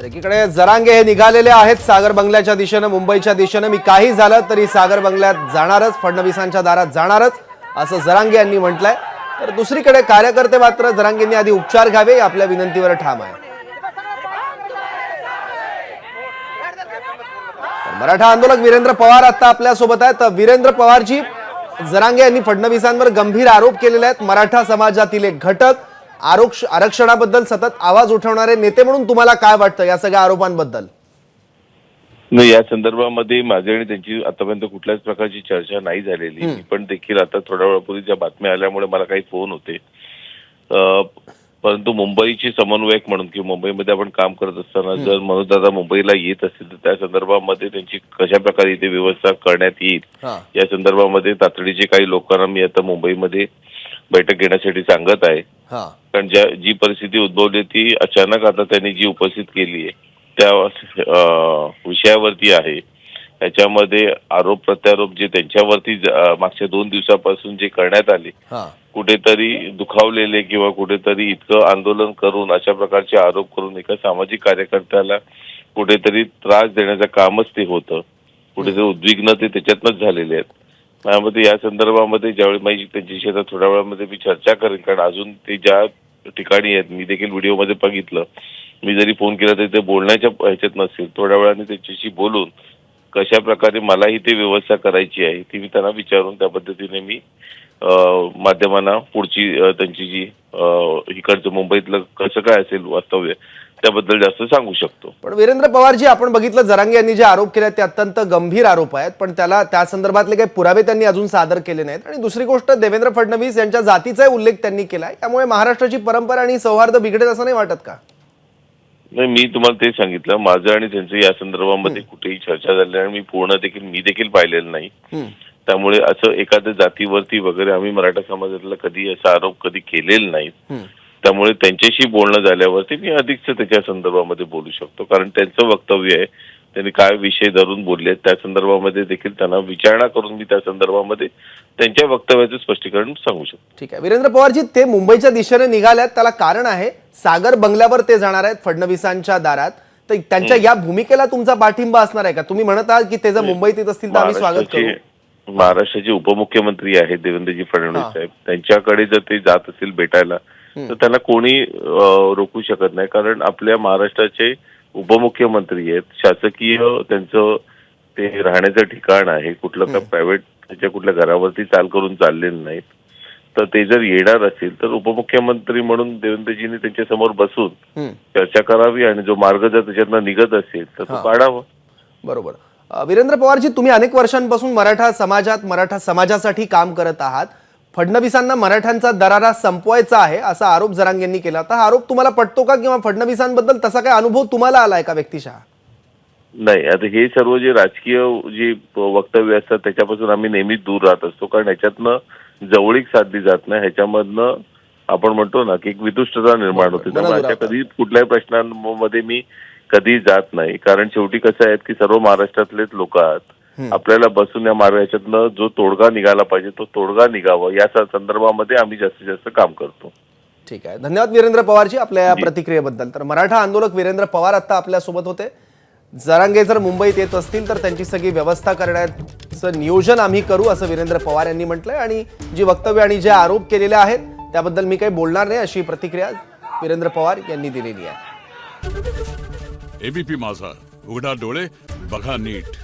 तर एकीकडे जरांगे हे निघालेले आहेत सागर बंगल्याच्या दिशेने, मुंबईच्या दिशेने। मी काही झालं तरी सागर बंगल्यात जाणारच, फडणवीसांच्या दारात जाणारच, असं जरांगे यांनी म्हटलंय। तर दुसरीकडे कार्यकर्ते मात्र जरांगेंनी आधी उपचार घ्यावे आपल्या विनंतीवर ठाम आहे। मराठा आंदोलक वीरेंद्र पवार आता आपल्या सोबत आहेत। वीरेंद्र पवारजी, जरांगे यांनी फडणवीसांवर गंभीर आरोप केलेले आहेत। मराठा समाजातील एक घटक, आरक्षणाबद्दल सतत आवाज उठवणारे नेते म्हणून तुम्हाला काय वाटतं या सगळ्या आरोपांबद्दल? नाही, या संदर्भामध्ये माझी आणि त्यांची आतापर्यंत कुठल्याच प्रकारची चर्चा नाही झालेली। मी पण देखील आता थोड्या वेळापूर्वी ज्या बातम्या आल्यामुळे मला काही फोन होते, परंतु मुंबईची समन्वयक म्हणून की मुंबईमध्ये आपण काम करत असताना जर मनोजदादा मुंबईला येत असतील तर त्या संदर्भामध्ये त्यांची कशा प्रकारे इथे व्यवस्था करण्यात येईल या संदर्भामध्ये तातडीचे काही लोकांना मी आता मुंबईमध्ये बैठक घेण्यासाठी सांगत आहे। कारण जी परिस्थिती उद्भवली ती अचानक आता त्यांनी जी उपस्थित केली आहे त्या विषयावरती आहे। याच्यामध्ये आरोप प्रत्यारोप जे त्यांच्यावरती मागच्या 2 दिवसापासून जे करण्यात आले, कुठेतरी दुखावलेले किंवा कुठेतरी इतकं आंदोलन करून अशा प्रकारचे आरोप करून एका सामाजिक कार्यकर्त्याला कुठेतरी त्रास देण्याचं कामच ते होतं। कुठेतरी उद्विग्न ते त्याच्यातनंच झालेले आहेत। त्यामध्ये या संदर्भामध्ये ज्यावेळी माझी त्यांच्याशी आता थोड्या वेळामध्ये मी चर्चा करेन, कारण अजून ते ज्या ठिकाणी आहेत मी देखील व्हिडिओमध्ये बघितलं, मी जरी फोन केला तरी ते बोलण्याच्या ह्याच्यात नसेल। थोड्या वेळाने त्यांच्याशी बोलून कशा प्रकारे मलाही ते व्यवस्था करायची आहे ती मी त्यांना विचारून त्या पद्धतीने मी माध्यमांना पुढची त्यांची जी इकडचं मुंबईतलं कसं काय असेल वास्तव्य त्याबद्दल जास्त सांगू शकतो। पण वीरेंद्र पवारजी, आपण बघितलं जरांगे यांनी जे आरोप केले ते अत्यंत गंभीर आरोप आहेत, पण त्या संदर्भातले काही पुरावे त्यांनी अजून सादर केले नाहीत। आणि दुसरी गोष्ट, देवेंद्र फडणवीस यांच्या जातीचा उल्लेख त्यांनी केलाय, त्यामुळे महाराष्ट्राची परंपरा आणि सौहार्द बिघडेल असं नाही वाटत का? नाही, मी तुम्हाला ते सांगितलं, माझं आणि त्यांचं या संदर्भामध्ये कुठेही चर्चा झाली आणि मी देखील पाहिलेलं नाही। त्यामुळे असं एखाद्या जातीवरती वगैरे आम्ही मराठा समाजातला कधी असा आरोप कधी केलेला नाही। त्यामुळे त्यांच्याशी बोलणं झाल्यावरती मी अधिकच त्याच्या संदर्भामध्ये बोलू शकतो, कारण त्यांचं वक्तव्य आहे, त्यांनी काय विषय धरून बोलले त्या संदर्भामध्ये देखील त्यांना विचारणा करून मी त्या संदर्भामध्ये त्यांच्या वक्तव्याचं स्पष्टीकरण सांगू शकतो। ठीक आहे वीरेंद्र पवारजी, ते मुंबईच्या दिशेने निघाल्यात, त्याला कारण आहे सागर बंगल्यावर ते जाणार आहेत फडणवीसांच्या दारात। तर त्यांच्या या भूमिकेला तुमचा पाठिंबा असणार आहे का? तुम्ही म्हणत आहात की ते जर मुंबईत येत असतील तर आम्ही स्वागत करू। महाराष्ट्राचे उपमुख्यमंत्री आहेत देवेंद्रजी फडणवीस साहेब, त्यांच्याकडे जर ते जात असतील भेटायला तर त्यांना कोणी रोखू शकत नाही, कारण आपल्या महाराष्ट्राचे उपमुख्यमंत्री आहेत। शासकीय त्यांचं ते राहण्याचं ठिकाण आहे, कुठलं का प्रायव्हेट त्याच्या कुठल्या घरावरती चाल करून चाललेलं नाहीत। तर ते जर येणार असतील तर उपमुख्यमंत्री म्हणून देवेंद्रजींनी त्यांच्या समोर बसून चर्चा करावी आणि जो मार्ग जर त्याच्यातनं निघत असेल तर तो काढावा। बरोबर। वीरेंद्र पवारजी, तुम्ही अनेक वर्षांपासून मराठा समाजासाठी काम करत आहात। फडणवीसांना मराठ्यांचा दरारा संपवायचा आहे असा आरोप जरांगेंनी केला, तर हा आरोप तुम्हाला पटतो का? किंवा फडणवीसांबद्दल तसा काय अनुभव तुम्हाला आलाय का व्यक्तिशः? नाही, आता हे सर्व जे राजकीय जे वक्तव्य असतात त्याच्यापासून आम्ही नेहमीच दूर राहत असतो, कारण ह्याच्यातनं जवळीक साधली जात नाही, ह्याच्यामधनं आपण म्हणतो ना की एक वितुष्टता निर्माण होते। त्यामुळे अशा कधी कुठल्याही प्रश्नांमध्ये मी कधी जात नाही, कारण शेवटी कसं आहे की सर्व महाराष्ट्रातलेच लोक आहेत, आपल्याला बसून या मार्गाच्यातनं जो तोडगा निघाला पाहिजे तो तोडगा निघावा या संदर्भामध्ये आम्ही जास्तीत जास्त काम करतो। ठीक आहे, धन्यवाद वीरेंद्र पवारजी आपल्या या प्रतिक्रियेबद्दल। तर मराठा आंदोलक वीरेंद्र पवार आता आपल्या सोबत होते। जरांगे जर मुंबईत येत असतील तर त्यांची सगळी व्यवस्था करण्याचं नियोजन आम्ही करू असं वीरेंद्र पवार यांनी म्हटलंय। आणि जी वक्तव्य आणि जे आरोप केलेले आहेत त्याबद्दल मी काही बोलणार नाही अशी प्रतिक्रिया वीरेंद्र पवार यांनी दिलेली आहे। एबीपी माझा, उघडा डोळे बघा नीट।